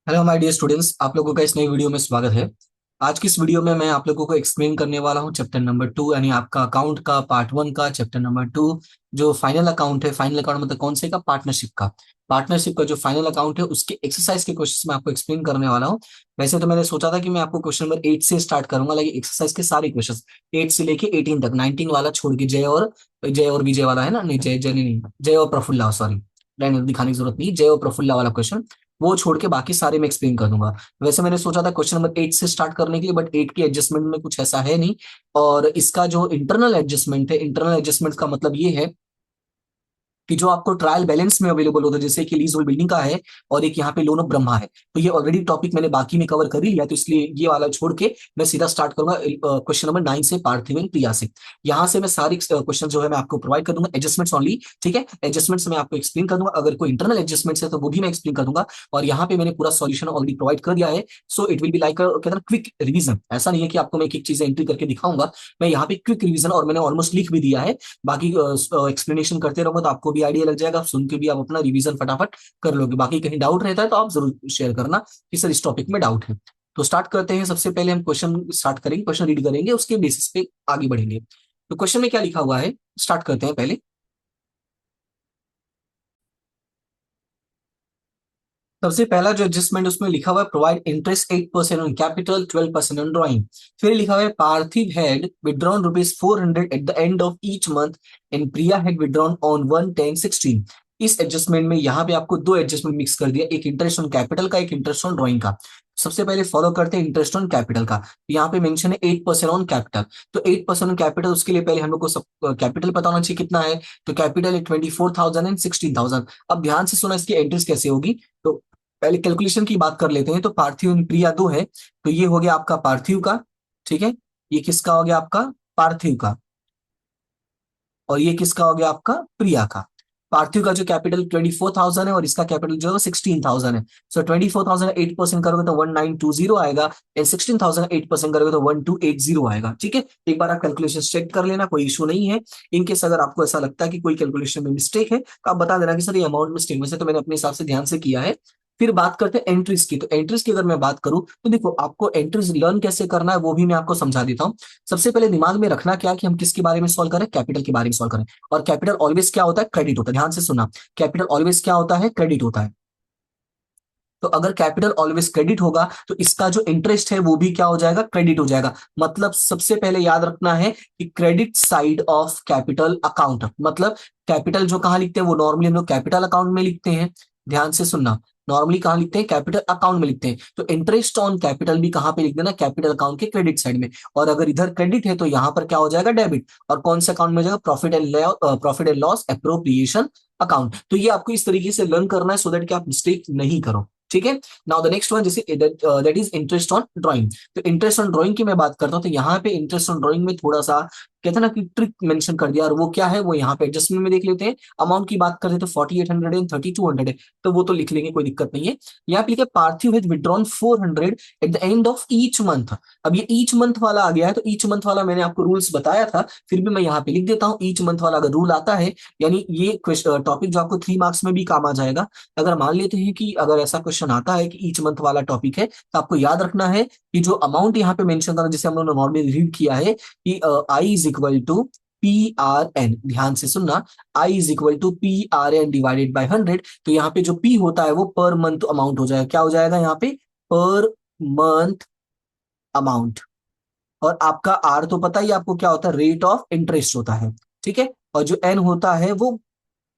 Hello my dear students, आप लोगों का इस नई वीडियो में स्वागत है। आज की इस वीडियो में मैं आप लोगों को एक्सप्लेन करने वाला हूं चैप्टर नंबर 2 यानी आपका अकाउंट का पार्ट 1 का चैप्टर नंबर 2। जो फाइनल अकाउंट है, फाइनल अकाउंट मतलब कौन से का, पार्टनरशिप का जो फाइनल अकाउंट है उसके एक्सरसाइज के क्वेश्चन मैं आपको एक्सप्लेन करने वाला हूं। वैसे तो मैंने सोचा था कि मैं आपको क्वेश्चन नंबर 8 से स्टार्ट करूंगा, लेकिन एक्सरसाइज के सारे क्वेश्चन 8 से लेके 18 तक, 19 वाला छोड़ के, जय और विजय वाला है ना, नहीं जय नहीं, जय और प्रफुल्ला, सॉरी, लाइन दिखाने की जरूरत नहीं, जय और प्रफुल्ला वाला क्वेश्चन वो छोड़ के बाकी सारे मैं एक्सप्लेन कर दूंगा। वैसे मैंने सोचा था क्वेश्चन नंबर 8 से स्टार्ट करने के लिए, बट 8 की एडजस्टमेंट में कुछ ऐसा है नहीं। और इसका जो इंटरनल एडजस्टमेंट है, इंटरनल एडजस्टमेंट का मतलब ये है कि जो आपको ट्रायल बैलेंस में अवेलेबल होता है, जैसे कि लीज होल्ड बिल्डिंग का है और एक यहाँ पे लोन ऑफ ब्रह्मा है, तो ये ऑलरेडी टॉपिक मैंने बाकी में कवर कर ही लिया, तो इसलिए ये वाला छोड़ के मैं सीधा स्टार्ट करूंगा क्वेश्चन नंबर 9 से, पार्थिव एंड प्रिया से। यहाँ से मैं सारी क्वेश्चन जो है मैं आपको प्रोवाइड कर दूंगा, एडजस्टमेंट्स ओनली, ठीक है। एडजस्टमेंट्स मैं आपको एक्सप्लेन कर दूंगा, अगर कोई इंटरनल एडजस्टमेंट्स है तो वो भी मैं एक्सप्लेन कर दूंगा। और यहाँ पे मैंने पूरा सॉल्यूशन ऑलरेडी प्रोवाइड कर दिया है, so it will be like कहते हैं क्विक रिवीजन। ऐसा नहीं है कि आपको मैं एक एक चीजें एंट्री करके दिखाऊंगा, मैं यहाँ पे क्विक रिवीजन, और मैंने ऑलमोस्ट लिख भी दिया है। बाकी एक्सप्लेनेशन करते रहोगे तो आपको भी आइडिया लग जाएगा, आप सुन के भी आप अपना रिवीजन फटाफट कर लोगे। बाकी कहीं डाउट रहता है तो आप जरूर शेयर करना कि सर इस टॉपिक में डाउट है। तो स्टार्ट करते हैं। सबसे पहले हम क्वेश्चन स्टार्ट करेंगे, क्वेश्चन रीड करेंगे, उसके बेसिस पे आगे बढ़ेंगे। तो क्वेश्चन में क्या लिखा हुआ है, स्टार्ट करते हैं पहले। सबसे पहला जो एडजस्टमेंट उसमें लिखा हुआ है, provide interest 8% on capital, 12% on drawing. फिर लिखा हुआ है Parthiv had withdrawn ₹400 at the end of each month and Priya had withdrawn on 1/10/16। इस एडजस्टमेंट में यहाँ पे आपको दो एडजस्टमेंट मिक्स कर दिया, एक इंटरेस्ट ऑन कैपिटल का, एक इंटरेस्ट ऑन ड्रॉइंग का। सबसे पहले फॉलो करते हैं इंटरेस्ट ऑन कैपिटल का। यहाँ पे मेंशन है 8% ऑन कैपिटल। तो 8% ऑन कैपिटल, उसके लिए पहले हम लोग को सब कैपिटल पता होना चाहिए कितना है। तो कैपिटल है 24,000 एंड 16,000। अब ध्यान से सुना, इसकी एंट्रीज कैसे होगी। तो पहले कैलकुलेशन की बात कर लेते हैं। तो पार्थिव एंड प्रिया दो है, तो ये हो गया आपका पार्थिव का, ठीक है। ये किसका हो गया आपका, पार्थिव का। और ये किसका हो गया आपका, प्रिया का। पार्थिव का जो कैपिटल 24,000 है और इसका कैपिटल जो है 16,000 है। सो 24,000 8% करोगे तो 1920 आएगा, एंड 16,000 8% करोगे तो 1280 आएगा, ठीक है। एक बार आप कैलकुलेशन चेक कर लेना, कोई इशू नहीं है। इनकेस अगर आपको ऐसा लगता है कि कोई कैलकुलेशन में मिस्टेक है तो आप बता देना कि सर ये अमाउंट मिस्टेक, वैसे तो मैंने अपने हिसाब से ध्यान से किया है। फिर बात करते हैं एंट्रीज की। तो एंट्रीज की अगर मैं बात करूं तो देखो, आपको एंट्रीज लर्न कैसे करना है वो भी मैं आपको समझा देता हूं। सबसे पहले दिमाग में रखना क्या कि हम किसके बारे में सॉल्व करें, कैपिटल के बारे में सॉल्व करें। और कैपिटल ऑलवेज क्या होता है, क्रेडिट होता है। ध्यान से सुनना, कैपिटल ऑलवेज क्या होता है, क्रेडिट होता है। तो अगर कैपिटल ऑलवेज क्रेडिट होगा तो इसका जो इंटरेस्ट है वो भी क्या हो जाएगा, क्रेडिट हो जाएगा। मतलब सबसे पहले याद रखना है कि credit side of capital account, मतलब कैपिटल जो कहाँ लिखते हैं वो नॉर्मली हम लोग कैपिटल अकाउंट में लिखते हैं। ध्यान से सुनना, नॉर्मली कहाँ लिखते हैं, कैपिटल अकाउंट में लिखते हैं। तो इंटरेस्ट ऑन कैपिटल भी कहाँ पे लिख देना, कैपिटल अकाउंट के क्रेडिट साइड में। और अगर इधर क्रेडिट है तो यहाँ पर क्या हो जाएगा, डेबिट। और कौन से अकाउंट में हो जाएगा, profit and loss appropriation account. तो ये आपको इस तरीके से लर्न करना है सो दैट कि आप मिस्टेक नहीं करो, ठीक है। नाउ द नेक्स्ट वन, जैसे that is interest on drawing. तो इंटरेस्ट ऑन ड्राइंग की मैं बात करता हूँ, तो यहाँ पे इंटरेस्ट ऑन ड्राइंग में थोड़ा सा कहते हैं ना कि ट्रिक मेंशन कर दिया, और वो क्या है वो यहाँ पे एडजस्टमेंट में देख लेते हैं। अमाउंट की बात करते हैं तो 4800 एंड 3200 है, तो वो तो लिख लेंगे, कोई दिक्कत नहीं है। यहाँ पे लिखा Parthiv has withdrawn 400 at the end of each month. अब ये ईच मंथ वाला आ गया है, तो ईच मंथ वाला मैंने आपको रूल्स बताया था, फिर भी मैं यहाँ पे लिख देता हूँ। ईच मंथ वाला अगर रूल आता है, यानी ये टॉपिक जो आपको 3 मार्क्स में भी काम आ जाएगा। अगर मान लेते हैं कि अगर ऐसा क्वेश्चन आता है कि ईच मंथ वाला टॉपिक है, तो आपको याद रखना है कि जो अमाउंट यहाँ पे मेंशन करना, जैसे हम लोगों ने नॉर्मली रीड किया है कि I is equal to PRN। ध्यान से सुनना, I is equal to PRN divided by 100। तो यहाँ पे जो P होता है वो पर मंथ अमाउंट हो जाएगा। क्या हो जाएगा यहाँ पे, पर मंथ अमाउंट। और आपका R तो पता ही आपको क्या होता है, रेट ऑफ इंटरेस्ट होता है, ठीक है। और जो N होता है वो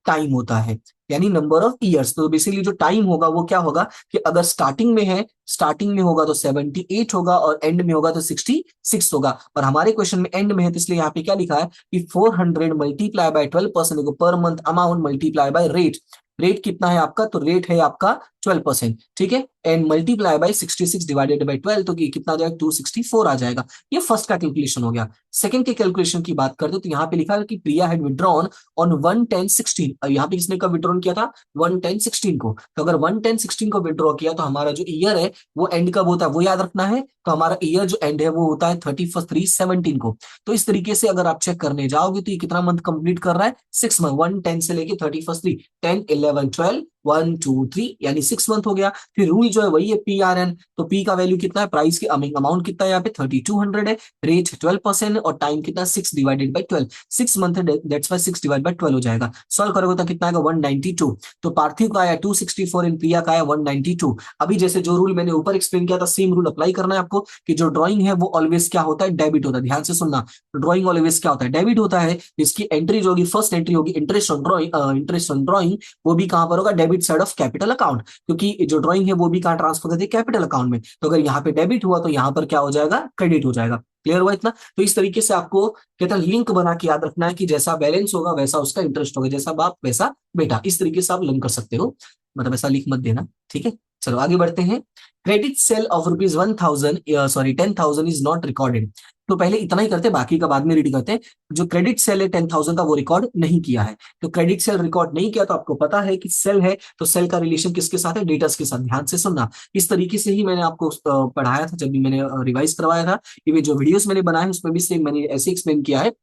टाइम होता है, यानी नंबर ऑफ ईयर्स। तो बेसिकली जो टाइम होगा वो क्या होगा कि अगर स्टार्टिंग में है, स्टार्टिंग में होगा तो 78 होगा, और एंड में होगा तो 66 होगा। और हमारे क्वेश्चन में एंड में है, तो इसलिए यहाँ पे क्या लिखा है कि 400 multiply by 12% per month amount multiply by rate. Rate कितना है आपका, तो रेट है आपका 12%, ठीक है। And multiply by 66 divided by 12, तो ये कितना आ जाएगा, 264 आ जाएगा। ये फर्स्ट का कैलकुलेशन हो गया। सेकंड के कैलकुलेशन की बात करते तो यहाँ पे लिखा है कि प्रिया हैड विड्रॉन ऑन 1/10/16। और यहाँ पे किसने कब विड्रॉन किया था, 1/10/16 को। तो अगर 1/10/16 को विड्रॉ किया तो हमारा जो ईयर है वो एंड कब होता है वो याद रखना है। तो हमारा ईयर जो एंड है वो होता है 31/3/17 को। तो इस तरीके से अगर आप चेक करने जाओगे तो ये कितना मंथ कंप्लीट कर रहा है, 6 मंथ, 1/10 से लेके 31/3, 10 11 12 1 2 3 यानी 6 मंथ हो गया। फिर रूल जो है वही है PRN, तो P का वैल्यू कितना है, प्राइस की अमाउंट कितना है यहाँ पे 3200 है, रेट 12% और टाइम कितना 6 डिवाइडेड बाई 12, 6 मंथ है, दैट्स वाई 6 डिवाइड बाई 12 हो जाएगा। सॉल्व करोगे तो कितना आएगा 192। तो पार्थिव का आया 264 इन प्रिया का आया 192। अभी जैसे जो रूल मैंने ऊपर एक्सप्लेन किया था सेम रूल अप्लाई करना है आपको कि जो ड्राइंग है वो ऑलवेज क्या होता है, डेबिट होता है। ध्यान से सुनना, ड्राइंग ऑलवेज क्या होता है, डेबिट होता है। इसकी एंट्री जो होगी, फर्स्ट एंट्री होगी इंटरेस्ट ऑन ड्राइंग, वो भी कहां पर होगा, debit side of capital account, क्योंकि जो ड्राइंग है वो भी कहां ट्रांसफर करती है, कैपिटल अकाउंट में। तो अगर यहाँ पे डेबिट हुआ तो यहाँ पर क्या हो जाएगा, क्रेडिट हो जाएगा। क्लियर हुआ इतना? तो इस तरीके से आपको कहता है लिंक बना के याद रखना है कि जैसा बैलेंस होगा वैसा उसका इंटरेस्ट होगा, जैसा बाप वैसा बेटा, इस तरीके से आप लिंक कर सकते हो। मतलब ऐसा लिख मत देना, ठीक है। चलो आगे बढ़ते हैं। Credit sale of rupees 1000 sorry 10,000 is not recorded. तो पहले इतना ही करते हैं, बाकी का बाद में रीड करते हैं। जो क्रेडिट सेल है 10,000 का वो रिकॉर्ड नहीं किया है, तो क्रेडिट सेल रिकॉर्ड नहीं किया तो आपको पता है कि सेल है तो सेल का रिलेशन किसके साथ है, डेटर्स के साथ। ध्यान से सुनना, इस तरीके से ही मैंने आपको पढ़ाया था जब भी मैंने रिवाइज करवाया था। ये जो वीडियोस मैंने बनाए हैं उसमें भी सेम मैंने ऐसे एक्सप्लेन किया है।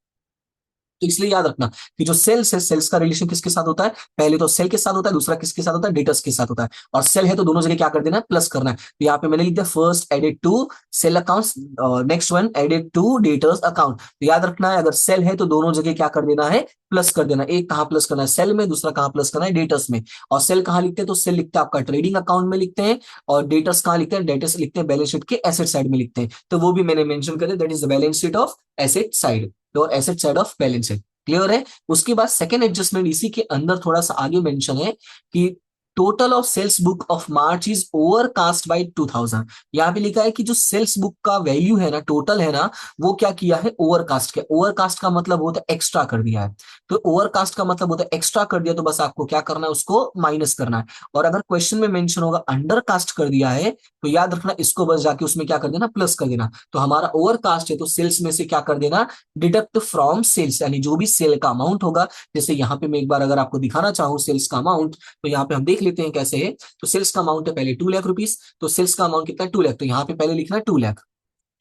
तो इसलिए याद रखना कि जो सेल्स है, सेल्स का रिलेशन किसके साथ होता है, पहले तो सेल के साथ होता है, दूसरा किसके साथ होता है, डेटर्स के साथ होता है। और सेल है तो दोनों जगह क्या कर देना है, प्लस करना है। तो यहाँ पे मैंने लिख दिया first added to sale accounts, next one added to debtors account. तो याद रखना है अगर सेल है तो दोनों जगह क्या कर देना है, प्लस कर देना। एक कहाँ प्लस करना है, सेल में, दूसरा कहाँ प्लस करना है, डेटर्स में। और सेल कहाँ लिखते हैं, तो सेल लिखते हैं आपका ट्रेडिंग अकाउंट में लिखते हैं, और डेटर्स कहाँ लिखते हैं, डेटर्स लिखते हैं बैलेंस शीट के एसेट साइड में लिखते हैं। तो वो भी मैंने मेंशन कर दिया, that is the balance sheet of asset side, और asset side of balance sheet. Clear है? उसके बाद सेकेंड एडजस्टमेंट इसी के अंदर थोड़ा सा आगे मेंशन है कि total of sales book of March is overcast by 2000। यहाँ पे लिखा है कि जो सेल्स बुक का वैल्यू है ना, टोटल है ना, वो क्या किया है, ओवरकास्ट किया। ओवरकास्ट का मतलब होता है एक्स्ट्रा कर दिया है। तो ओवरकास्ट का मतलब होता है एक्स्ट्रा कर दिया, तो बस आपको क्या करना है, उसको माइनस करना है। और अगर क्वेश्चन में मेंशन होगा अंडरकास्ट कर दिया है, तो याद रखना इसको बस जाके उसमें क्या कर देना, प्लस कर देना। तो हमारा ओवरकास्ट है तो सेल्स में से क्या कर देना, डिडक्ट फ्रॉम सेल्स, यानी जो भी सेल का अमाउंट होगा। जैसे यहाँ पे मैं एक बार अगर आपको दिखाना चाहूँ सेल्स का अमाउंट, तो यहाँ पे हम देख लेते हैं कैसे है। तो सेल्स का अमाउंट है पहले 2 लाख रुपीज, तो सेल्स का अमाउंट कितना है, 2 लाख। तो यहाँ पे पहले लिखना है 2 लाख,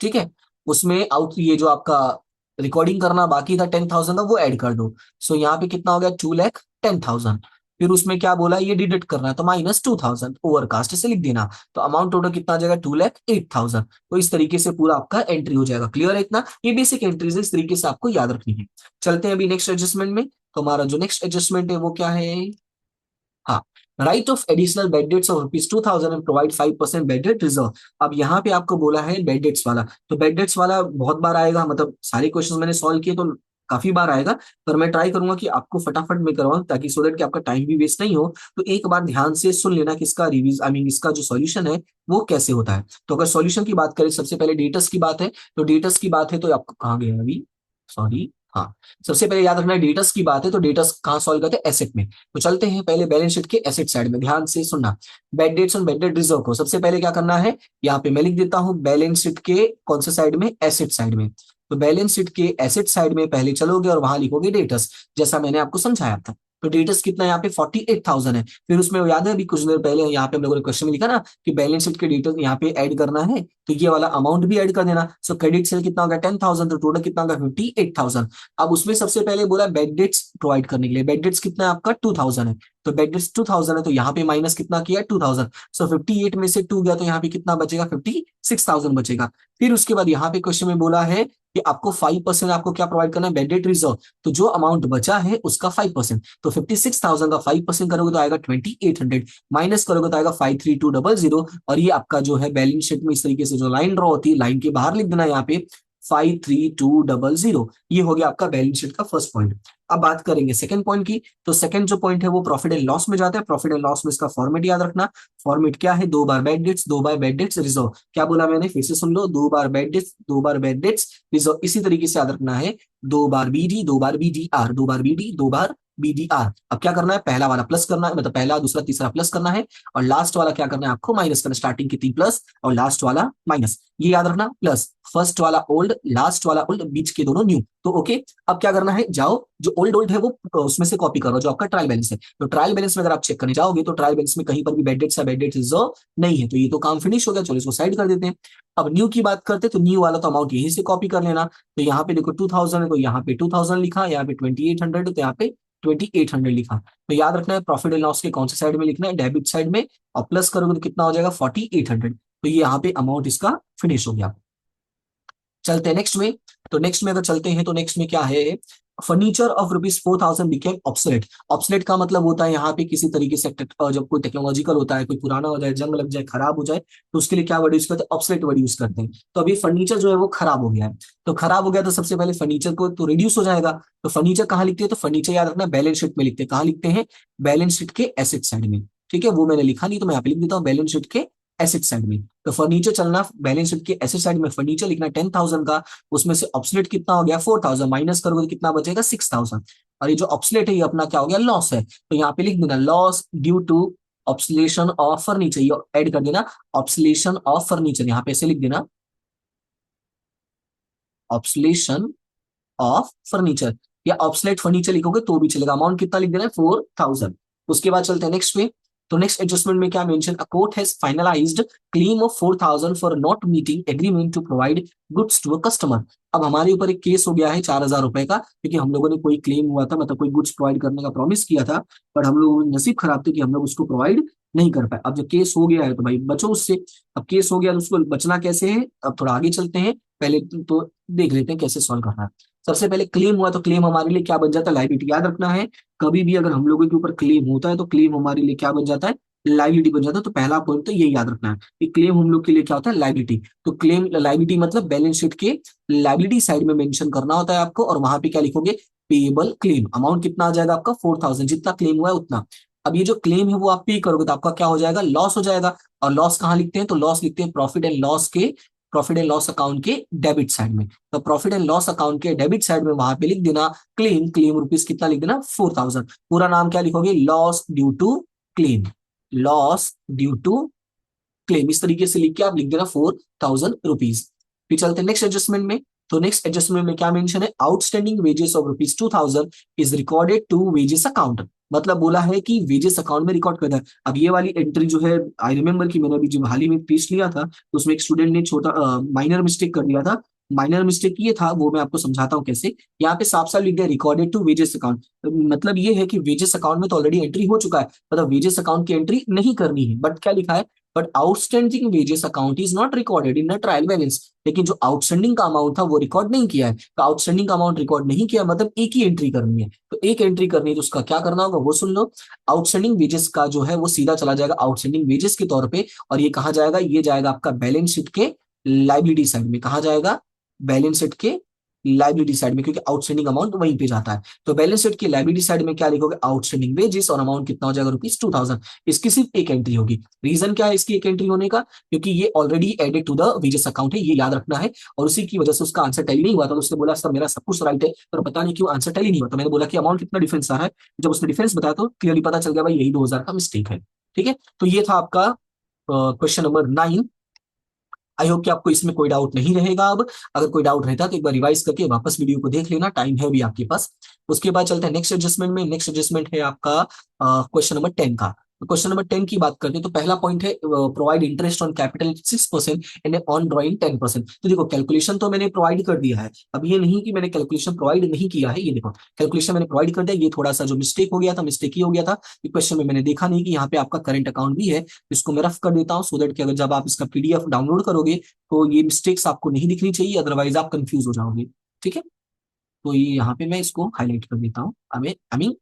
ठीक है। उसमें आउट ये जो आपका रिकॉर्डिंग करना बाकी था 10,000 का, वो ऐड कर दो। सो यहाँ पे कितना हो गया, 2,10,000। फिर उसमें क्या बोला, ये डिडक्ट करना है, तो -2,000 ओवरकास्ट से लिख देना। तो अमाउंट टोटल कितना आ जाएगा, 2,08,000। तो इस तरीके से पूरा आपका एंट्री हो जाएगा। क्लियर है इतना? ये बेसिक एंट्रीज है, इस तरीके से आपको याद रखनी है। चलते हैं अभी नेक्स्ट एडजस्टमेंट में। तो हमारा जो नेक्स्ट एडजस्टमेंट है वो क्या है, हाँ, right of additional bad debts of rupees 2,000 and provide 5% bed date reserve. अब यहाँ पे आपको बोला है बेड डेट्स वाला, तो बेड डेट्स वाला बहुत बार आएगा, मतलब सारे क्वेश्चन मैंने सॉल्व किए तो काफी बार आएगा। पर मैं ट्राई करूंगा कि आपको फटाफट में करवाऊं, ताकि सो दैट कि आपका टाइम भी वेस्ट नहीं हो। तो एक बार ध्यान से सुन लेना कि इसका रिवीज आई मीन इसका जो सॉल्यूशन है वो कैसे होता है। तो अगर सॉल्यूशन की बात करें, सबसे पहले डेटस की बात है, तो डेटस की बात है तो आपको कहाँ गया अभी, सॉरी, हाँ, सबसे पहले याद रखना है डेटस की बात है तो डेटस कहाँ सॉल्व करते हैं, एसेट में। तो चलते हैं पहले बैलेंस शीट के एसेट साइड में, ध्यान से सुनना। बेड डेट्स और बेड डेट रिजर्व को सबसे पहले क्या करना है, यहाँ पे मैं लिख देता हूँ बैलेंस शीट के कौन से साइड में, एसेट साइड में। तो बैलेंस शीट के एसेट साइड में पहले चलोगे और वहां लिखोगे डेटस, जैसा मैंने आपको समझाया था। तो डेटस कितना यहाँ पे 48,000 है। फिर उसमें याद है अभी कुछ देर पहले यहाँ पे हम लोगों ने क्वेश्चन में लिखा ना कि बैलेंस शीट के डेटस यहाँ पे ऐड करना है, तो ये वाला अमाउंट भी ऐड कर देना। सो क्रेडिट सेल कितना होगा 10,000, तो टोटल कितना होगा 58,000। अब उसमें सबसे पहले बोला बेड डेट्स प्रोवाइड करने के लिए, बेड डेट्स कितना है आपका 2,000 है, तो बेड डेट्स 2,000 है, तो यहाँ पे माइनस कितना किया 2,000। सो 58 में से 2 गया तो यहाँ पे कितना बचेगा, 56,000 बचेगा। फिर उसके बाद यहाँ पे क्वेश्चन में बोला है कि आपको 5% आपको क्या प्रोवाइड करना है, बेड डेट रिजर्व। तो जो अमाउंट बचा है उसका 5%, तो 56,000 का 5% करोगे तो आएगा 2,800, माइनस करोगे तो आएगा 53200। और ये आपका जो है बैलेंस शीट में इस तरीके से जो लाइन ड्रॉ होती है, लाइन के बाहर लिख देना यहाँ पे 53200। ये हो गया आपका बैलेंस शीट का फर्स्ट पॉइंट। अब बात करेंगे सेकंड पॉइंट की। तो सेकंड जो पॉइंट है वो प्रॉफिट एंड लॉस में जाता है। प्रॉफिट एंड लॉस में इसका फॉर्मेट याद रखना। फॉर्मेट क्या है, 2 बार बेड डेट्स, 2 बार बेड डेट्स रिजर्व। क्या बोला मैंने, फिर से सुन लो, 2 बार बेड डेट्स, 2 बार बेड डेट्स रिजर्व। इसी तरीके से याद रखना है, 2 बार बीडी, 2 बार बीडीआर, 2 बार बीडी, 2 बार बीडीआर। अब क्या करना है, पहला वाला प्लस करना है, मतलब पहला दूसरा तीसरा प्लस करना है, और लास्ट वाला क्या करना है आपको, माइनस करना। स्टार्टिंग की 3 प्लस और लास्ट वाला माइनस, ये याद रखना। प्लस फर्स्ट वाला ओल्ड, लास्ट वाला ओल्ड, बीच के दोनों न्यू। तो ओके, अब क्या करना है, जाओ जो ओल्ड ओल्ड है वो उसमें से कॉपी करो, जो आपका ट्रायल बैलेंस है। तो ट्रायल बैलेंस में अगर आप चेक करने जाओगे तो ट्रायल बैलेंस में कहीं पर भी बेड डेट्स या बेड डेट्स रिजर्व नहीं है, तो ये तो काम फिनिश हो गया, चलो इसको साइड कर देते हैं। अब न्यू की बात करते हैं, तो न्यू वाला तो अमाउंट यहीं से कॉपी कर लेना। तो यहाँ पे देखो 2,000 है, तो यहाँ पे 2,000 लिखा, यहाँ पे 2,800 है, तो यहाँ पे 2800 लिखा। तो याद रखना है प्रॉफिट एंड लॉस के कौन से साइड में लिखना है, डेबिट साइड में, और प्लस करोगे तो कितना हो जाएगा 4800। तो ये यहाँ पे अमाउंट इसका फिनिश हो गया। चलते हैं नेक्स्ट में। तो नेक्स्ट में अगर चलते हैं तो नेक्स्ट में क्या है, furniture of ₹4000 became obsolete. Obsolete का मतलब होता है यहाँ पे किसी तरीके से जब कोई टेक्नोलॉजिकल होता है, कोई पुराना हो जाए, जंग लग जाए, खराब हो जाए, तो उसके लिए क्या वर्ड यूज करते हैं, ऑब्सोलेट वर्ड यूज करते हैं। तो अभी फर्नीचर जो है वो खराब हो गया है। तो खराब हो गया तो सबसे पहले फर्नीचर को तो रिड्यूस हो जाएगा। तो फर्नीचर कहाँ लिखते हैं, तो फर्नीचर याद रखना बैलेंस शीट में लिखते हैं। कहाँ लिखते हैं, बैलेंस शीट के एसेट साइड में। ठीक है, वो मैंने लिखा नहीं तो मैं यहाँ पे लिख देता हूँ बैलेंस शीट के एसेट साइड में। तो फर्नीचर चलना बैलेंस शीट के एसेट साइड में, फर्नीचर लिखना 10,000 का, उसमें से ऑब्सोलेट कितना हो गया 4000, माइनस करोगे तो कितना बचेगा 6000। और ये जो ऑब्सोलेट है ये अपना क्या हो गया, लॉस है। तो यहाँ पे लिख देना loss due to obsolescence of furniture, ये ऐड कर देना ऑब्सोलेशन ऑफ फर्नीचर, यहाँ पे ऐसे लिख देना ऑब्सोलेशन ऑफ फर्नीचर, या ऑब्सलेट फर्नीचर लिखोगे तो भी चलेगा। अमाउंट कितना लिख देना है 4000। उसके बाद चलते हैं नेक्स्ट पे। तो नेक्स्ट एडजस्टमेंट में क्या mention, a court has finalised claim of 4000 for not meeting agreement to provide goods to a customer. अब हमारे ऊपर एक केस हो गया है 4000 रुपए का, क्योंकि हम लोगों ने कोई क्लेम हुआ था, मतलब कोई गुड्स प्रोवाइड करने का प्रॉमिस किया था, पर हम लोगों को नसीब खराब थे कि हम लोग उसको प्रोवाइड नहीं कर पाए। अब जब केस हो गया है तो भाई बचो उससे। अब केस हो गया तो उसको बचना कैसे है, अब थोड़ा आगे चलते हैं। पहले तो देख लेते हैं कैसे सॉल्व करना है। सबसे पहले क्लेम हुआ तो क्लेम हमारे लिए क्या बन जाता है, लाइबिलिटी। याद रखना है कभी भी अगर हम लोगों के ऊपर क्लेम होता है तो क्लेम हमारे लिए क्या बन जाता है, लाइबिलिटी बन जाता है। तो पहला पॉइंट तो ये याद रखना है कि क्लेम हम लोग के लिए क्या होता है, लाइबिलिटी। तो क्लेम लाइबिलिटी मतलब बैलेंस शीट के लाइबिलिटी साइड में मेंशन करना होता है आपको, और वहां पे क्या लिखोगे, पेएबल क्लेम। अमाउंट कितना आ जाएगा आपका 4000, जितना क्लेम हुआ है उतना। अब ये जो क्लेम है वो आप पे करोगे तो आपका क्या हो जाएगा, लॉस हो जाएगा। और लॉस कहाँ लिखते हैं, तो लॉस लिखते हैं प्रॉफिट एंड लॉस अकाउंट के डेबिट साइड में। तो प्रॉफिट एंड लॉस अकाउंट के डेबिट साइड में वहां पे लिख देना क्लेम रुपीज कितना लिख देना 4000। पूरा नाम क्या लिखोगे, loss due to claim, loss due to claim. इस तरीके से लिख के आप लिख देना 4000 रुपीज। फिर चलते हैं नेक्स्ट एडजस्टमेंट में। तो नेक्स्ट एडजस्टमेंट में क्या मेंशन है, outstanding wages of ₹2000 is recorded to wages account. मतलब बोला है कि वेजेस अकाउंट में रिकॉर्ड कर दें। अब ये वाली एंट्री जो है, आई रिमेम्बर कि मैंने अभी जब हाल ही में टेस्ट लिया था तो उसमें एक स्टूडेंट ने छोटा माइनर मिस्टेक कर दिया था। माइनर मिस्टेक ये था, वो मैं आपको समझाता हूँ कैसे। यहाँ पे साफ साफ लिख दिया रिकॉर्डेड टू वेजेस अकाउंट। मतलब ये है कि वेजेस अकाउंट में तो ऑलरेडी एंट्री हो चुका है, मतलब वेजेस अकाउंट की एंट्री नहीं करनी है। बट क्या लिखा है, but outstanding wages account is not recorded in the trial balance. लेकिन जो आउटस्टैंडिंग का अमाउंट था वो रिकॉर्ड नहीं किया है। तो आउटस्टैंडिंग का अमाउंट रिकॉर्ड नहीं किया मतलब एक ही एंट्री करनी है। तो एक एंट्री करनी है तो उसका क्या करना होगा वो सुन लो। आउटस्टैंडिंग वेजेस का जो है वो सीधा चला जाएगा आउटस्टैंडिंग वेजेस के तौर पे, और ये कहा जाएगा, ये जाएगा आपका बैलेंस शीट के लाइबिलिटी साइड में। कहा जाएगा, बैलेंस शीट के लाइबिलिटी साइड में, क्योंकि आउटस्टैंडिंग अमाउंट वहीं पे जाता है। तो बैलेंस शीट की लाइबिलिटी साइड में क्या लिखोगे, आउटस्टैंडिंग वेजेस, और अमाउंट कितना हो जाएगा ₹2000। इसकी सिर्फ एक एंट्री होगी। रीजन क्या है इसकी एक एंट्री होने का, क्योंकि ये already added to the wages account है, ये याद रखना है। और उसी की वजह से उसका आंसर टैली नहीं हुआ था। तो उसने बोला सर मेरा सब कुछ राइट है पर पता नहीं क्यों आंसर टैली नहीं हुआ। तो मैंने बोला कि अमाउंट कितना डिफरेंस आ रहा है। जब उसने डिफरेंस बताया तो क्लियरली पता चल गया भाई यही 2000 का मिस्टेक है। ठीक है, तो ये था आपका क्वेश्चन नंबर 9। आई होप कि आपको इसमें कोई डाउट नहीं रहेगा। अब अगर कोई डाउट रहता है तो एक बार रिवाइज करके वापस वीडियो को देख लेना, टाइम है अभी आपके पास। उसके बाद चलते हैं नेक्स्ट एडजस्टमेंट में। नेक्स्ट एडजस्टमेंट है आपका क्वेश्चन नंबर 10 का। क्वेश्चन नंबर 10 की बात करते हैं तो पहला पॉइंट है provide interest on capital 6% and on drawing 10%। तो देखो कैलकुलेशन तो मैंने प्रोवाइड कर दिया है। अब ये नहीं कि मैंने कैलकुलेशन प्रोवाइड नहीं किया है, ये देखो कैलकुलेशन मैंने प्रोवाइड कर दिया। ये थोड़ा सा जो मिस्टेक हो गया था, मिस्टेक ही हो गया था कि क्वेश्चन में मैंने देखा नहीं कि यहाँ पे आपका करंट अकाउंट भी है। इसको मैं रफ कर देता हूँ सो दैट कि अगर जब आप इसका पीडीएफ डाउनलोड करोगे तो ये मिस्टेक्स आपको नहीं दिखनी चाहिए, अदरवाइज आप कंफ्यूज हो जाओगे। ठीक है, तो ये यहाँ पे मैं इसको हाईलाइट कर देता हूँ, आई मीन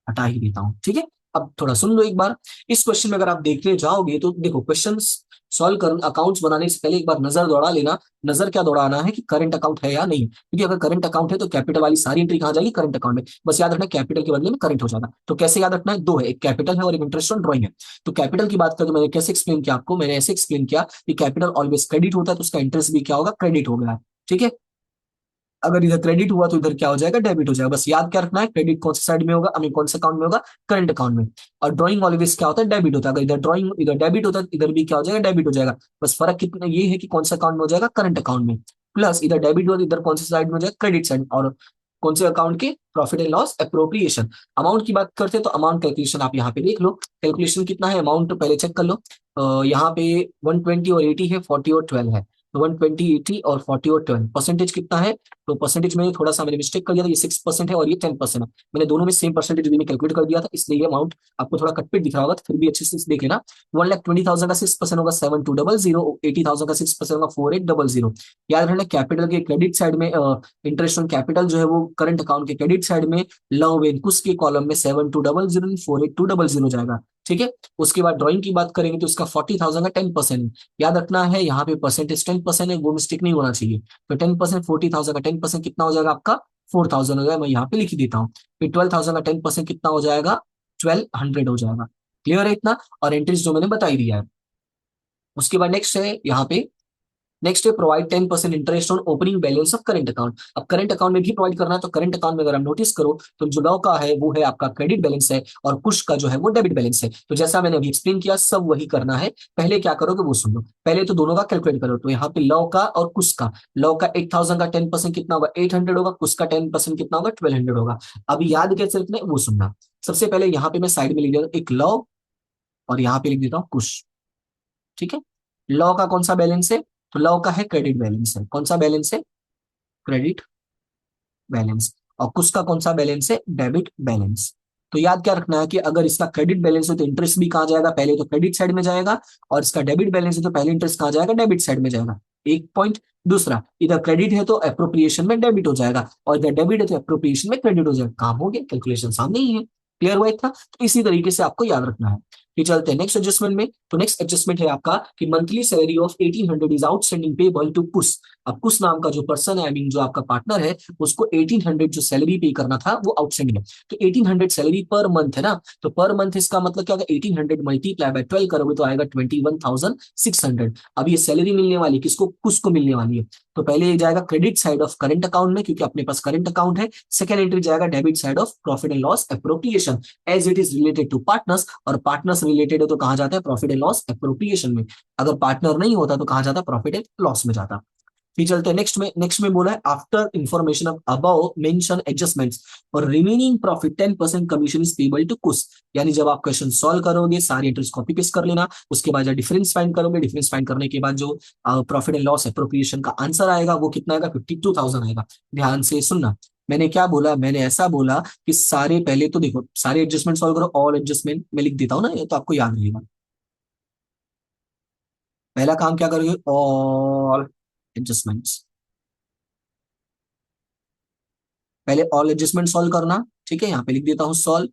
हटा ही देता हूँ। ठीक है, अब थोड़ा सुन लो एक बार। इस क्वेश्चन में अगर आप देखने जाओगे तो देखो क्वेश्चन सॉल्व कर अकाउंट्स बनाने से पहले एक बार नजर दौड़ा लेना। नजर क्या दौड़ाना है कि करंट अकाउंट है या नहीं, क्योंकि अगर करंट अकाउंट है तो कैपिटल वाली सारी एंट्री कहाँ जाएगी, करंट अकाउंट में। बस याद रखना कैपिटल के बदले में करंट हो जाएगा। तो कैसे याद रखना है, दो है, एक कैपिटल है और एक इंटरेस्ट ऑन ड्रॉइंग है। तो कैपिटल की बात करें तो मैंने कैसे एक्सप्लेन किया आपको, मैंने ऐसे एक्सप्लेन किया कि कैपिटल ऑलवेज क्रेडिट होता है तो उसका इंटरेस्ट भी क्या होगा, क्रेडिट हो गया। ठीक है, अगर इधर क्रेडिट हुआ तो इधर क्या हो जाएगा, डेबिट हो जाएगा। बस याद क्या रखना है, क्रेडिट कौन से साइड में होगा, कौन से अकाउंट में होगा, करंट अकाउंट में। और ड्राइंग ऑलवेज क्या होता है, डेबिट होता है। अगर इधर ड्राइंग इधर डेबिट होता है इधर भी क्या हो जाएगा, डेबिट हो जाएगा। बस फर्क कितना ये है कि कौन सा अकाउंट में हो जाएगा, करंट अकाउंट में। प्लस इधर डेबिट हुआ तो इधर कौन से साइड में हो जाएगा, क्रेडिट साइड। और कौन से अकाउंट के, profit and loss appropriation. Amount की बात करते हैं तो अमाउंट कैलकुलेशन आप यहाँ पे देख लो। कैलकुलेशन कितना है, अमाउंट पहले चेक कर लो। यहाँ पे 120 और 80 है, 40 और 12 है। तो 120, 80 और 40 और 12 परसेंटेज कितना है? तो परसेंटेज में थोड़ा सा मैंने मिस्टेक कर दिया था, ये 6% है और ये 10% है। मैंने दोनों में सेम परसेंटेज में कैलकुलेट कर दिया था, इसलिए ये अमाउंट आपको थोड़ा कटपिट दिख रहा होगा, तो फिर भी अच्छे से देख लेना। 1,20,000 का 6% होगा 7,200, 80,000 का 6% होगा 4,800। याद रखना कैपिटल के क्रेडिट साइड में इंटरेस्ट ऑन कैपिटल जो है वो करंट अकाउंट के क्रेडिट साइड में लव वेंकुस के कॉलम में 7,200 4,820 जाएगा। ठीक है। उसके बाद ड्राइंग की बात करेंगे तो उसका 40,000 का 10%। याद रखना है यहाँ पे परसेंटेज 10% है, वो मिस्टेक नहीं होना चाहिए। तो 10%, 40,000 का 10% कितना हो जाएगा आपका? 4,000 हो जाएगा, मैं यहाँ पे लिख ही देता हूँ। फिर 12,000 का 10% कितना हो जाएगा? 1,200 हो जाएगा। क्लियर है इतना? और एंट्रीज जो मैंने बता ही दिया है। उसके बाद नेक्स्ट है यहाँ पे, नेक्स्ट है provide 10% interest on opening balance of current account. अब करंट अकाउंट में भी प्रोवाइड करना है, तो करंट अकाउंट में अगर आप नोटिस करो तो जो लॉ का है वो है आपका क्रेडिट बैलेंस है, और कुछ का जो है वो डेबिट बैलेंस है। तो जैसा मैंने अभी एक्सप्लेन किया सब वही करना है। पहले क्या करोगे वो सुन लो, पहले तो दोनों का कैलकुलेट करो। तो यहाँ पे लॉ का और कुछ का, लॉ का 8,000 का 10% कितना होगा? 800 होगा। कुछ का 10% कितना होगा? 1,200 होगा। अभी याद कैसे रखना है वो सुनना। सबसे पहले यहाँ पे मैं साइड में लिख देता हूँ एक लॉ, और यहाँ पे लिख देता हूँ कुछ। ठीक है। लॉ का कौन सा बैलेंस है? तो लॉ का है क्रेडिट बैलेंस है। कौन सा बैलेंस है? Credit balance. और कुछ का कौन सा बैलेंस है? Debit balance. तो याद क्या रखना है कि अगर इसका क्रेडिट बैलेंस है तो इंटरेस्ट भी कहाँ जाएगा? पहले तो क्रेडिट साइड में जाएगा। और इसका डेबिट बैलेंस है तो पहले इंटरेस्ट कहाँ जाएगा? डेबिट साइड में जाएगा। एक पॉइंट। दूसरा, इधर क्रेडिट है तो अप्रोप्रिएशन में डेबिट हो जाएगा, और इधर डेबिट है तो अप्रोप्रिएशन में क्रेडिट हो जाएगा। काम हो गया, कैलकुलेशन सामने ही है। क्लियर हुआ था? तो इसी तरीके से आपको याद रखना है। ये चलते हैं नेक्स्ट एडजस्टमेंट में। तो नेक्स्ट एडजस्टमेंट है आपका कि monthly salary of 1,800 is outstanding payable to Kush. अब कुश नाम का जो पर्सन है, आई मीन जो आपका पार्टनर है, उसको 1,800 जो सैलरी पे करना था वो आउटस्टैंडिंग है। तो 1,800 सैलरी पर मंथ है ना, तो पर मंथ इसका मतलब क्या होगा? 1,800 मल्टीप्लाई बाय 12 करोगे तो आएगा 21,600। अब ये सैलरी मिलने वाली किसको? कुश को मिलने वाली है। तो पहले ये जाएगा credit side of current account में, क्योंकि अपने पास करंट अकाउंट है। सेकंड एंट्री जाएगा debit side of profit and loss appropriation, as it is related to partners. और पार्टनर्स रिलेटेड है तो कहा जाता है प्रॉफिट एंड लॉस अप्रोप्रिएशन में। अगर पार्टनर नहीं होता तो कहा जाता प्रॉफिट एंड लॉस में जाता। फिर चलते हैं नेक्स्ट में बोला है after information of above mention adjustments और remaining profit 10% commission is payable to Kush. यानी जब आप क्वेश्चन सॉल्व करोगे सारी एंट्रीज कॉपी पेस्ट कर लेना। उसके बाद जब डिफरेंस फाइंड करोगे, डिफरेंस फाइंड करने के बाद जो प्रॉफिट एंड लॉस अप्रोप्रिएशन का आंसर आएगा वो कितना आएगा? 52,000 आएगा। ध्यान से सुनना, मैंने क्या बोला? मैंने ऐसा बोला कि सारे, पहले तो देखो सारे एडजस्टमेंट सॉल्व करो। ऑल एडजस्टमेंट मैं लिख देता हूँ ना, ये तो आपको याद रहेगा। पहला काम क्या करोगे? All adjustments. पहले ऑल एडजस्टमेंट सॉल्व करना। ठीक है, यहाँ पे लिख देता हूँ सॉल्व।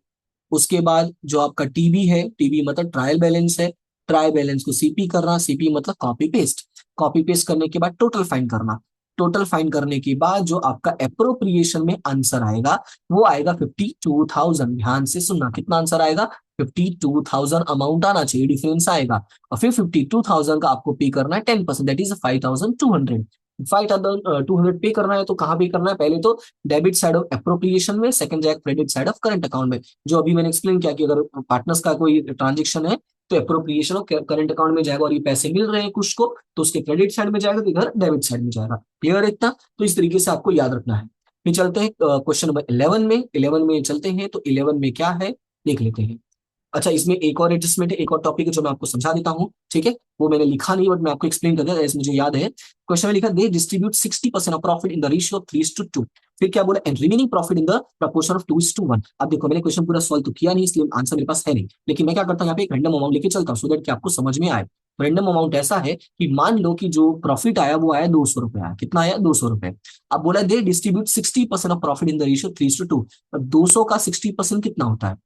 उसके बाद जो आपका टीबी है, टीबी मतलब ट्रायल बैलेंस है, ट्रायल बैलेंस को सीपी करना, सीपी मतलब कॉपी पेस्ट। कॉपी पेस्ट करने के बाद टोटल फाइंड करना। टोटल फाइंड करने के बाद जो आपका अप्रोप्रिएशन में आंसर आएगा वो आएगा 52,000। ध्यान से सुनना, कितना आंसर आएगा? 52,000 अमाउंट आना चाहिए, डिफरेंस आएगा। और फिर 52,000 का आपको पे करना है 10%, दैट इज 5,200। 5,200 पे करना है तो कहाँ पे करना है? पहले तो डेबिट साइड ऑफ अप्रोप्रिएशन में, सेकंड जाएगा credit side of current account में। जो अभी मैंने एक्सप्लेन किया कि अगर पार्टनर्स का कोई ट्रांजेक्शन है तो अप्रोप्रिएशन ऑफ करंट अकाउंट में जाएगा, और ये पैसे मिल रहे हैं कुछ को तो उसके क्रेडिट साइड में जाएगा, तो इधर डेबिट साइड में जाएगा। क्लियर है इतना? तो इस तरीके से आपको याद रखना है। फिर चलते हैं क्वेश्चन नंबर 11 में। 11 में चलते हैं, तो 11 में क्या है देख लेते हैं। अच्छा, इसमें एक और एडजस्टमेंट है, एक और टॉपिक है जो मैं आपको समझा देता हूँ। ठीक है, वो मैंने लिखा नहीं बट मैं आपको एक्सप्लेन कर दिया मुझे याद है। क्वेश्चन में लिखा they distribute 60% of profit in the ratio of 3:2। फिर क्या बोला? And remaining profit in the proportion of 2:1। अब देखो मैंने क्वेश्चन पूरा सॉल्व तो किया नहीं, इसलिए आंसर मेरे पास है नहीं, लेकिन मैं क्या करता हूँ यहाँ पे एक रैंडम अमाउंट लेके चलता हूँ सो दैट कि आपको समझ में आए। रैंडम अमाउंट ऐसा है कि मान लो कि जो प्रॉफिट आया वो आया 200 रुपए आया। कितना आया? 200 रुपए। अब बोला they distribute 60% of profit in the ratio 3:2। अब 200 का 60% कितना होता है?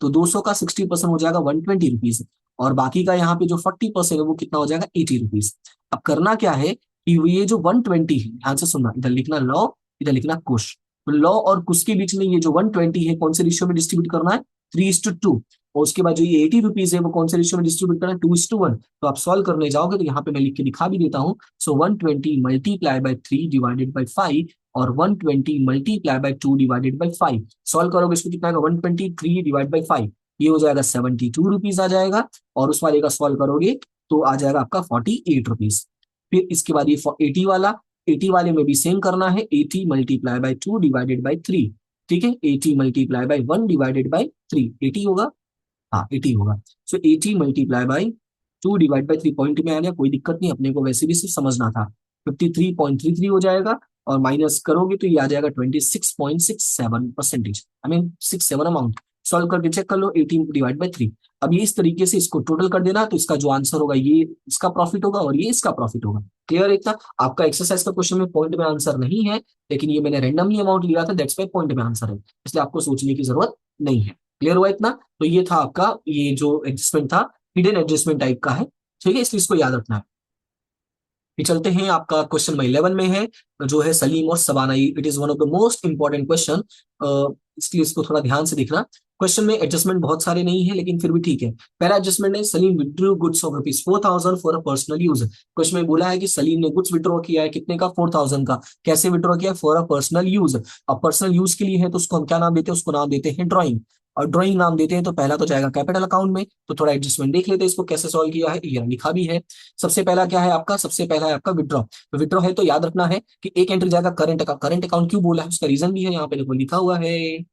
तो 200 का 60% हो जाएगा 120 रुपीज, और बाकी का यहाँ पे जो 40% है वो कितना हो जाएगा? 80 रुपीज। अब करना क्या है कि ये जो 120 है, ध्यान से सुनना, इधर लिखना लॉ, इधर लिखना कुश। तो लॉ और कुश के बीच में ये जो 120 है कौन से रेशियो में डिस्ट्रीब्यूट करना है? 3:2। और उसके बाद जो ये 80 रुपीज है वो कौन से रेशियो में डिस्ट्रीब्यूट करना है? 2:1। तो आप सॉल्व करने जाओगे तो यहाँ पे मैं लिख के दिखा भी देता हूँ। सो 120 मल्टीप्लाई बाय 3 डिवाइडेड बाई 5, और 120 multiply by 2 divided by 5। Solve करोगे इसको कितना आएगा? 123 डिवाइड बाई 5, ये हो जाएगा 72 रुपीज आ जाएगा। और उस वाले का सॉल्व करोगे तो आ जाएगा आपका 48 रुपीज। फिर इसके बाद ये 80 वाला, 80 वाले में भी सेम करना है। 80 मल्टीप्लाई बाय 2 डिवाइडेड बाई 3। ठीक है, 80 मल्टीप्लाई बाय 1 डिवाइडेड बाई 3, 80 होगा। हाँ 80 होगा। सो 80 मल्टीप्लाई बाई 2/3 पॉइंट में आ गया, कोई दिक्कत नहीं, अपने को वैसे भी सिर्फ समझना था। 53.33 हो जाएगा, और माइनस करोगे तो ये आ जाएगा 26.67%, आई मीन 67 अमाउंट। सॉल्व करके चेक कर लो, 18/3। अब ये इस तरीके से इसको टोटल कर देना, तो इसका जो आंसर होगा ये इसका प्रॉफिट होगा और ये इसका प्रॉफिट होगा। क्लियर है इतना? आपका एक्सरसाइज का क्वेश्चन में पॉइंट में आंसर नहीं है, लेकिन ये मैंने रैंडमली अमाउंट लिया था, दैट्स वाई पॉइंट में आंसर है, इसलिए आपको सोचने की जरूरत नहीं है। क्लियर हुआ इतना? तो ये था आपका, ये जो एडजस्टमेंट था हिडन एडजस्टमेंट टाइप का है, ठीक है, इसलिए इसको याद रखना है। फिर चलते हैं, आपका क्वेश्चन नंबर 11 में है, जो है सलीम और Shabana. It is one of the most important question, इसलिए इसको थोड़ा ध्यान से देखना। क्वेश्चन में एडजस्टमेंट बहुत सारे नहीं है, लेकिन फिर भी ठीक है। पहला एडजस्टमेंट है, Salim withdrew goods of ₹4,000 for a personal use. Question में बोला है कि सलीम ने गुड्स विड्रॉ किया है, कितने का? 4,000 का। कैसे विड्रॉ किया? For a personal use. अब पर्सनल यूज के लिए है तो उसको हम क्या नाम देते हैं? उसको नाम देते हैं ड्रॉइंग। और ड्रॉइंग नाम देते हैं तो पहला तो जाएगा कैपिटल अकाउंट में। तो थोड़ा एडजस्टमेंट देख लेते हैं, इसको कैसे सॉल्व किया है, ये लिखा भी है। सबसे पहला क्या है आपका? सबसे पहला है आपका विड्रॉ। तो विड्रॉ है तो याद रखना है कि एक एंट्री जाएगा करंट अकाउंट। करंट अकाउंट क्यों बोला है उसका रीजन भी है, यहाँ पे देखो लिखा हुआ है,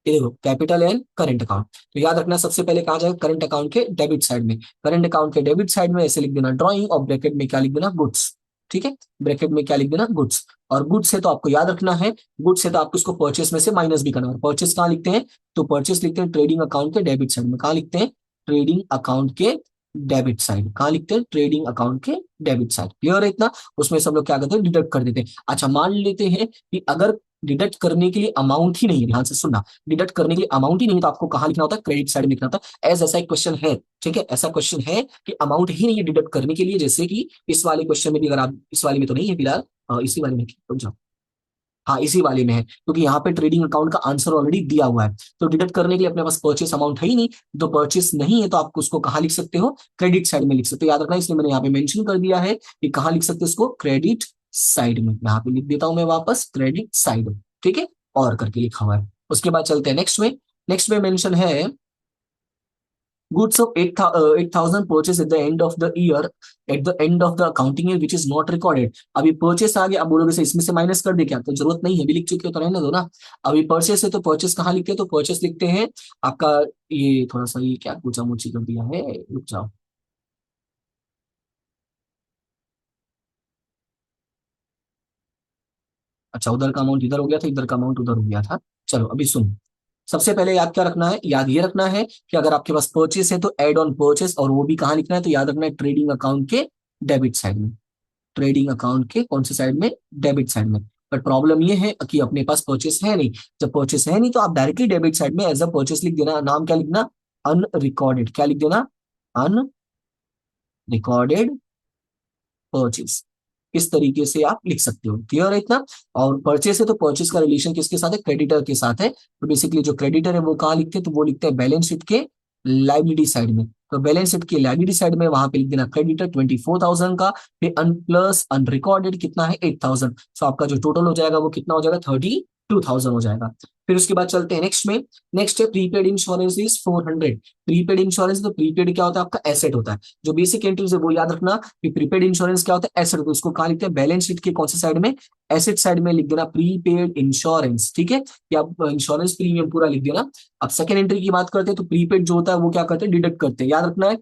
ये देखो कैपिटल एंड करंट अकाउंट। तो याद रखना सबसे पहले कहा जाएगा करंट अकाउंट के डेबिट साइड में। करंट अकाउंट के डेबिट साइड में ऐसे लिख देना ड्रॉइंग, और ब्रैकेट में क्या लिख देना? गुड्स। ठीक है, ब्रैकेट में क्या लिख देना? गुड्स। और गुड्स है तो आपको याद रखना है, गुड्स है तो आपको इसको परचेस में से माइनस भी करना है। परचेस कहाँ लिखते हैं? तो परचेस लिखते हैं ट्रेडिंग अकाउंट के डेबिट साइड में। कहाँ लिखते हैं? ट्रेडिंग अकाउंट के डेबिट साइड। कहाँ लिखते हैं? ट्रेडिंग अकाउंट के डेबिट साइड। क्लियर है इतना? उसमें सब लोग क्या करते हैं? डिडक्ट कर देते हैं। अच्छा, मान लेते हैं कि अगर डिडक्ट करने के लिए अमाउंट ही नहीं है, ध्यान से सुनना, डिडक्ट करने के लिए अमाउंट ही नहीं तो आपको कहाँ लिखना होता है? क्रेडिट साइड में लिखना होता है। एज ऐसा एक क्वेश्चन है, ठीक है, ऐसा क्वेश्चन है कि अमाउंट ही नहीं है डिडक्ट करने के लिए, जैसे कि इस वाले क्वेश्चन में भी, अगर आप इस वाले में तो नहीं है फिलहाल, इसी वाले में रुक जाओ, हाँ इसी वाले में है, क्योंकि यहाँ पे ट्रेडिंग अकाउंट का आंसर ऑलरेडी दिया हुआ है। तो डिडक्ट करने के लिए अपने पास परचेस अमाउंट है ही नहीं, तो परचेस नहीं है तो आपको उसको कहाँ लिख सकते हो? क्रेडिट साइड में लिख सकते हो। याद रखना, इसलिए मैंने यहाँ पे मेंशन कर दिया है कि कहाँ लिख सकते हो इसको? क्रेडिट साइड में। यहाँ पे लिख देता हूं मैं वापस, क्रेडिट साइड। ठीक है, और करके लिखा हुआ है। उसके बाद चलते हैं नेक्स्ट में। नेक्स्ट में मेंशन है goods of 8,000 purchase at the end of the year, at the end of the accounting year which is not recorded। अभी परचेस आ गया, अब बोलोगे से इसमें से माइनस कर दे क्या? तो जरूरत नहीं है, अभी लिख चुके हो तो रहने दो ना। अभी परचेस है तो परचेस कहाँ लिखते हैं? तो परचेस लिखते हैं आपका, ये थोड़ा सा ये क्या पूछा मुझे कर दिया है, रुक जाओ। अच्छा, उधर का अमाउंट इधर हो गया था, इधर का अमाउंट उधर हो गया था। चलो अभी सुन, सबसे पहले याद क्या रखना है? याद ये रखना है कि अगर आपके पास परचेस है तो एड ऑन परचेस, और वो भी कहाँ लिखना है? तो याद रखना है ट्रेडिंग अकाउंट के डेबिट साइड में। ट्रेडिंग अकाउंट के कौन से साइड में? डेबिट साइड में। बट प्रॉब्लम ये है कि अपने पास परचेस है नहीं। जब परचेस है नहीं तो आप डायरेक्टली डेबिट साइड में एज अ परचेस लिख देना। नाम क्या लिखना? अनरिकॉर्डेड। क्या लिख देना? Unrecorded purchase. इस तरीके से आप लिख सकते हो। क्लियर है इतना? और परचेस है तो परचेस का रिलेशन किसके साथ है? क्रेडिटर के साथ है। तो बेसिकली जो क्रेडिटर है वो कहाँ लिखते हैं? तो वो लिखते हैं बैलेंस शीट के लाइबिलिटी साइड में। तो बैलेंस शीट की लाइबिलिटी साइड में वहां पे लिख देना क्रेडिटर 24,000 का, फिर प्लस अनरिकॉर्डेड कितना है? 8,000। सो आपका जो टोटल हो जाएगा वो कितना हो जाएगा? 32,000 हो जाएगा। फिर उसके बाद चलते हैं नेक्स्ट में। नेक्स्ट है prepaid insurance is 400। Prepaid insurance, तो प्रीपेड क्या होता है? आपका एसेट होता है। जो बेसिक एंट्रीज है वो याद रखना कि प्रीपेड इंश्योरेंस क्या होता है? एसेट। तो उसको कहाँ लिखते हैं? बैलेंस शीट के कौन से साइड में? एसेट साइड में लिख देना प्रीपेड इंश्योरेंस। ठीक है, या इंश्योरेंस प्रीमियम पूरा लिख देना। अब सेकंड एंट्री की बात करते हैं तो प्रीपेड जो होता है वो क्या करते हैं? डिडक्ट करते हैं। याद रखना है,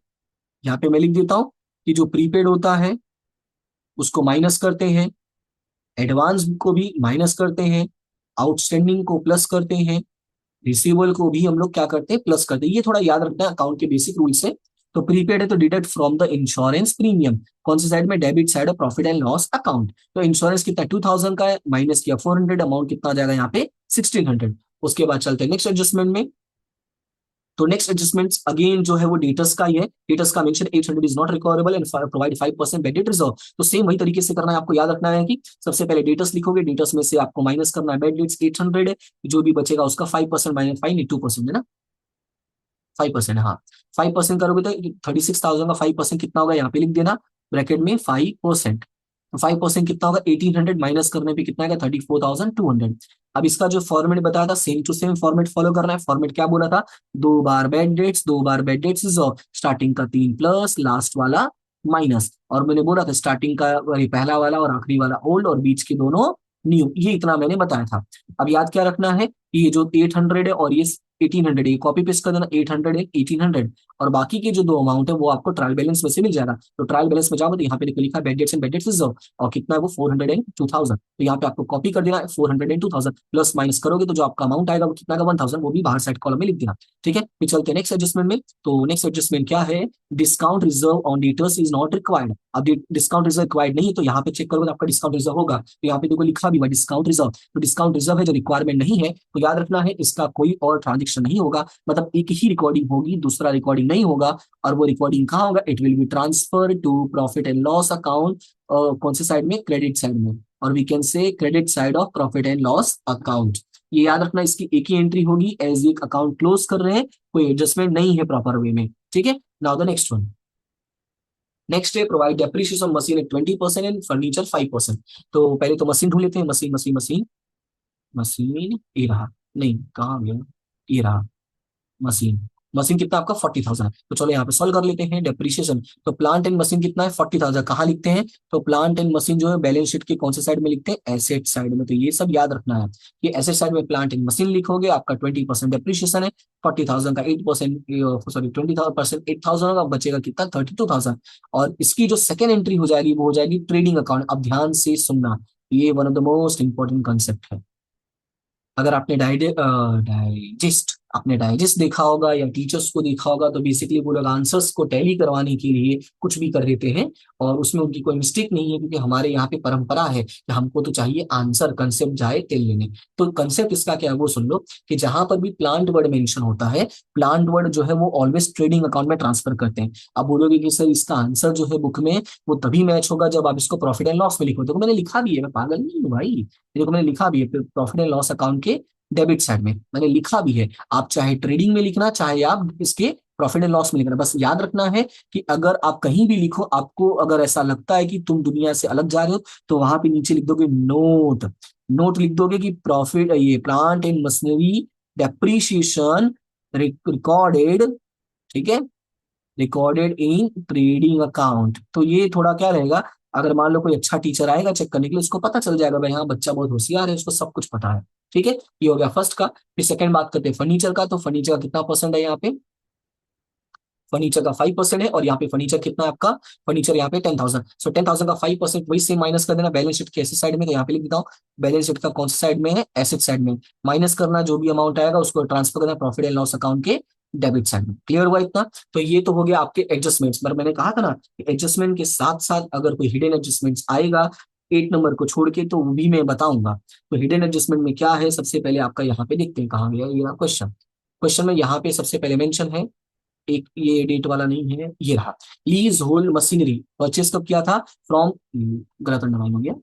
यहाँ पे मैं लिख देता हूँ कि जो प्रीपेड होता है उसको माइनस करते हैं, एडवांस को भी माइनस करते हैं, आउटस्टैंडिंग को प्लस करते हैं, रिसीवेबल को भी हम लोग क्या करते हैं? प्लस करते हैं। ये थोड़ा याद रखना है, अकाउंट के बेसिक रूल से। तो प्रीपेड है तो deduct from the insurance premium. कौन सी साइड में? Debit side of profit and loss account. तो इंश्योरेंस कितना? 2,000 का है, माइनस किया 400, अमाउंट कितना आ जाएगा यहाँ पे? 1,600। उसके बाद चलते हैं नेक्स्ट एडजस्टमेंट में। तो नेक्स्ट एडजस्टमेंट अगेन जो है वो डेटर्स का ही है। डेटर्स का mention 800 is not recoverable and provide 5% bed reserve. तो सेम वही तरीके से करना है, आपको याद रखना है कि सबसे पहले डेटर्स लिखोगे, डेटर्स में से आपको माइनस करना है बेड डेट्स 800 है, जो भी बचेगा उसका 5% माइनस 5 है ना, 5% हाँ। 5% करोगे तो 36,000 का 5% कितना होगा? यहाँ पे लिख देना ब्रैकेट में 5%। तो 5% कितना होगा? 1800 माइनस करने पे कितना आएगा? 34,200। अब इसका जो फॉर्मेट बताया था same to same format follow करना है। फॉर्मेट क्या बोला था? 2 बार बेड डेट्स, 2 बार bad debts is off, starting का 3 प्लस, लास्ट वाला माइनस। और मैंने बोला था स्टार्टिंग का वही पहला वाला और आखिरी वाला ओल्ड, और बीच के दोनों न्यू। ये इतना मैंने बताया था। अब याद क्या रखना है कि ये जो 800 है और ये 1800, ये कॉपी पेस्ट कर देना 800 एंड 1800, और बाकी के जो दो अमाउंट है वो आपको ट्रायल बैलेंस में से मिल जाएगा। तो ट्रायल बैलेंस में जाओ तो यहाँ पे देखो लिखा है bad debts and bad debts reserve, और कितना है वो 400 एंड 2000, तो यहाँ पे आपको कॉपी कर देना है 400 एंड 2000, प्लस माइनस करोगे तो जो आपका अमाउंट आएगा वो कितना का 1000, वो भी बाहर साइड कॉलम में लिख देना। ठीक है, फिर चलते हैं नेक्स्ट एडजस्टमेंट में। तो नेक्स्ट एडजस्टमेंट क्या है, discount reserve on debtors is not required. अब डिस्काउंट रिजर्व रिक्वायर्ड नहीं है तो यहाँ पे चेक करोगे तो आपका डिस्काउंट रिजर्व होगा, तो यहाँ पे देखो लिखा भी हुआ डिस्काउंट रिजर्व, तो डिस्काउंट रिजर्व है जो रिक्वायरमेंट नहीं है, तो याद रखना है इसका कोई और ट्रांजेक्शन नहीं होगा, मतलब एक ही रिकॉर्डिंग होगी, दूसरा रिकॉर्डिंग नहीं होगा। और वो रिकॉर्डिंग कहाँ होगा, it will be transfer to profit and loss account, कौन से साइड में, क्रेडिट साइड में, और we can say credit side of profit and loss account. ये याद रखना, इसकी एक ही एंट्री होगी एज एक अकाउंट क्लोज कर रहे हैं, कोई एडजस्टमेंट नहीं है प्रॉपर वे में। ठीक है, now the next one. Next है provide depreciation machine at 20% and furniture 5%। तो पहले तो मशीन ढूंढ लेते हैं, मशीन मशीन मशीन मशीन, ये रहा, नहीं कहाँ गया, ये रहा मशीन। मशीन कितना आपका 40,000 है, तो चलो यहाँ पे सॉल्व कर लेते हैं डेप्रिसिएशन। तो प्लांट एंड मशीन कितना है 40,000, कहाँ लिखते हैं, तो प्लांट एंड मशीन जो है बैलेंस शीट के कौन से साइड में लिखते हैं, एसेट साइड में, तो ये सब याद रखना है कि एसेट साइड में प्लांट एंड मशीन लिखोगे, आपका 20% डेप्रिसिएशन है, 40,000 का 8%, सॉरी 20,000% 8,000 होगा, बचेगा कितना 32,000। और इसकी जो सेकेंड एंट्री हो जाएगी वो हो जाएगी ट्रेडिंग अकाउंट। अब ध्यान से सुनना, ये one of the most important concept है। अगर आपने डाइजेस्ट देखा होगा या टीचर्स को देखा होगा, तो बेसिकली वो लोग आंसर्स को टैली करवाने के लिए कुछ भी कर देते हैं, और उसमें उनकी कोई मिस्टेक नहीं है, क्योंकि हमारे यहाँ पे परंपरा है कि हमको तो चाहिए आंसर, कंसेप्ट जाए तेल लेने। तो कंसेप्ट इसका क्या है वो सुन लो, कि जहां पर भी प्लांट वर्ड मेंशन होता है, प्लांट वर्ड जो है वो ऑलवेज ट्रेडिंग अकाउंट में ट्रांसफर करते हैं। अब बोलोगे कि सर इसका आंसर जो है बुक में वो तभी मैच होगा जब आप इसको प्रॉफिट एंड लॉस में लिखो, तो मैंने लिखा भी है, मैं पागल नहीं हूँ भाई, देखो मैंने लिखा भी है प्रॉफिट एंड लॉस अकाउंट के डेबिट साइड में मैंने लिखा भी है। आप चाहे ट्रेडिंग में लिखना, चाहे आप इसके प्रॉफिट एंड लॉस में लिखना, बस याद रखना है कि अगर आप कहीं भी लिखो, आपको अगर ऐसा लगता है कि तुम दुनिया से अलग जा रहे हो, तो वहां पे नीचे लिख दोगे नोट, नोट लिख दोगे कि प्रॉफिट, ये plant and machinery depreciation recorded, ठीक है, रिकॉर्डेड इन ट्रेडिंग अकाउंट। तो ये थोड़ा क्या रहेगा, अगर मान लो कोई अच्छा टीचर आएगा चेक करने के लिए, उसको पता चल जाएगा भाई हाँ बच्चा बहुत होशियार है, उसको सब कुछ पता है। ठीक है, ये हो गया फर्स्ट का। फिर सेकंड बात करते हैं फर्नीचर का, तो फर्नीचर का कितना परसेंट है यहाँ पे, फर्नीचर का 5% है, और यहाँ पे फर्नीचर कितना है आपका, फर्नीचर यहाँ पे 10,000, सो 10,000 का 5% वही से माइनस कर देना बैलेंस शीट के एसेट साइड में, तो यहाँ पे लिख देता हूँ बैलेंस शीट का कौन सा साइड में है, एसेट साइड में, माइनस करना जो भी अमाउंट आएगा उसको ट्रांसफर करना प्रॉफिट एंड लॉस अकाउंट के डेबिट साइड में। क्लियर हुआ इतना, तो ये तो हो गया आपके एडजस्टमेंट्स, पर मैंने कहा था ना कि एडजस्टमेंट के साथ साथ अगर कोई हिडन एडजस्टमेंट्स आएगा 8 नंबर को छोड़ के, तो वो भी मैं बताऊंगा। तो हिडन एडजस्टमेंट में क्या है, सबसे पहले आपका यहाँ पे देखते हैं कहाँ गया ये क्वेश्चन, क्वेश्चन में यहाँ पे सबसे पहले मेंशन है, एक ये डेट वाला नहीं है, ये रहा, लीज होल्ड मशीनरी परचेस कब किया था, फ्रॉम, गलत अंडरलाइन हो गया,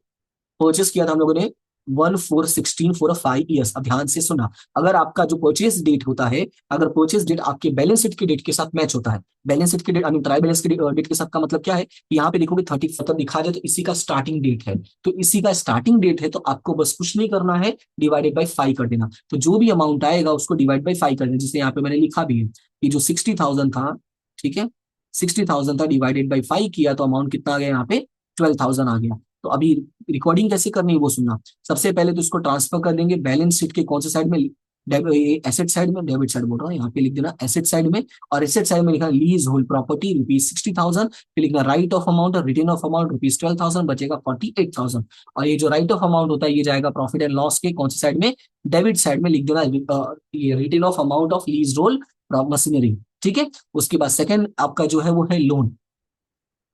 परचेस किया था हम लोगों ने 1/4/16 फॉर 5 ईयर्स। अब ध्यान से सुना, अगर आपका जो परचेस डेट होता है, अगर परचेस डेट आपके बैलेंस शीट के डेट के साथ मैच होता है, बैलेंस शीट के date I mean trial balance के डेट के साथ, का मतलब क्या है, यहाँ पे देखोगे 30 दिखा जाए तो इसी का स्टार्टिंग डेट है, तो इसी का स्टार्टिंग डेट है, तो आपको बस कुछ नहीं करना है, डिवाइडेड बाई 5 कर देना, तो जो भी अमाउंट आएगा उसको डिवाइड बाई 5 कर देना, जिससे यहाँ पे मैंने लिखा भी है कि जो 60,000 था, ठीक है, 60,000 था, डिवाइडेड बाई 5 किया तो अमाउंट कितना आ गया यहाँ पे 12,000 आ गया। तो अभी रिकॉर्डिंग कैसे करनी है वो सुनना, सबसे पहले तो इसको ट्रांसफर कर देंगे बैलेंस शीट के कौन से साइड में, एसेट साइड में, डेबिट साइड बोल रहा हूँ, यहाँ पे लिख देना एसेट साइड में, और एसेट साइड में लिखना लीज होल्ड प्रॉपर्टी ₹60,000, फिर लिखना राइट ऑफ अमाउंट और रिटर्न ऑफ अमाउंट ₹12,000, बचेगा 48,000। और ये जो राइट ऑफ अमाउंट होता है ये जाएगा प्रॉफिट एंड लॉस के कौन से साइड में, डेबिट साइड में लिख देना ये return of amount of lease roll machinery. ठीक है, उसके बाद सेकंड आपका जो है वो है loan,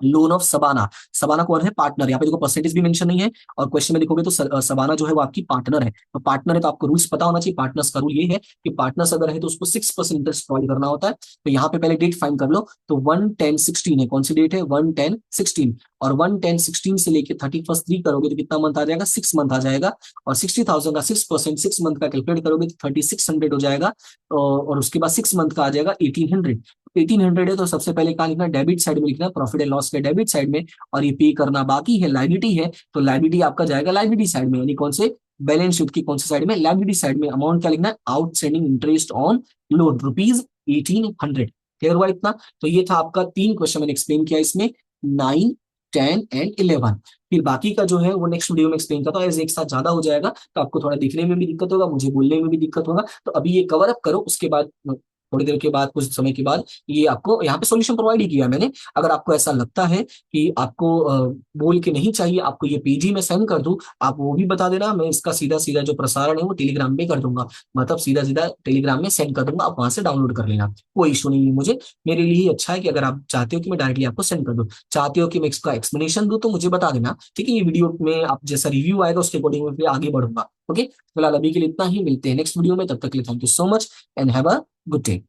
loan of Shabana, Shabana कौन है, पार्टनर, यहाँ पे देखो परसेंटेज भी मेंशन नहीं है, और क्वेश्चन में लिखोगे तो सबाना जो है वो आपकी पार्टनर है, तो पार्टनर है तो आपको रूल्स पता होना चाहिए, पार्टनर्स का रूल ये है कि पार्टनर्स अगर है तो उसको 6% इंटरेस्ट प्रोवाइड करना होता है। तो यहाँ पे पहले डेट फाइंड कर लो, तो 1/10/16 है, कौन सी डेट है 1/10/16, और 1/10/16 से लेके 31st 3 करोगे तो कितना मंथ आ जाएगा 6 मंथ आ जाएगा, और 60,000 का 6% 6 मंथ का कैलकुलेट करोगे तो 3600 हो जाएगा, और उसके बाद 6 मंथ का आ जाएगा 1800, 1800 है, तो सबसे पहले कहाँ लिखना है, डेबिट साइड में लिखना है, प्रॉफिट एंड लॉस के डेबिट साइड में, और ये पे करना बाकी है, लाइबिलिटी है, तो लाइबिलिटी आपका जाएगा लाइबिलिटी साइड में, यानी कौन से, बैलेंस शीट की कौन से साइड में, लाइबिलिटी साइड में। अमाउंट क्या लिखना है, outstanding interest on loan ₹1800। Clear हुआ इतना, तो ये था आपका 3 क्वेश्चन मैंने एक्सप्लेन किया इसमें, 9, 10 एंड 11। फिर बाकी का जो है वो नेक्स्ट वीडियो में एक्सप्लेन करता हूँ, एज एक साथ ज्यादा हो जाएगा तो आपको थोड़ा दिखने में भी दिक्कत होगा, मुझे बोलने में भी दिक्कत होगा। तो अभी ये कवर अप करो, उसके बाद थोड़ी देर के बाद, कुछ समय के बाद ये आपको यहाँ पे सॉल्यूशन प्रोवाइड ही किया मैंने। अगर आपको ऐसा लगता है कि आपको बोल के नहीं चाहिए, आपको ये पीजी में सेंड कर दूं, आप वो भी बता देना, मैं इसका सीधा सीधा जो प्रसारण है वो टेलीग्राम पे कर दूंगा, मतलब सीधा सीधा टेलीग्राम में सेंड कर दूंगा, आप वहां से डाउनलोड कर लेना, कोई इशू नहीं है मुझे। मेरे लिए ही अच्छा है कि अगर आप चाहते हो कि मैं डायरेक्टली आपको सेंड कर दूं, चाहते हो कि मैं इसका एक्सप्लेनेशन दूं, तो मुझे बता देना, ठीक है। ये वीडियो में आप जैसा रिव्यू आएगा उसके अकॉर्डिंग मैं फिर आगे बढ़ूंगा। ओके, फिलहाल अभी के लिए इतना ही, मिलते हैं नेक्स्ट वीडियो में, तब तक के लिए thank you so much and have a good day.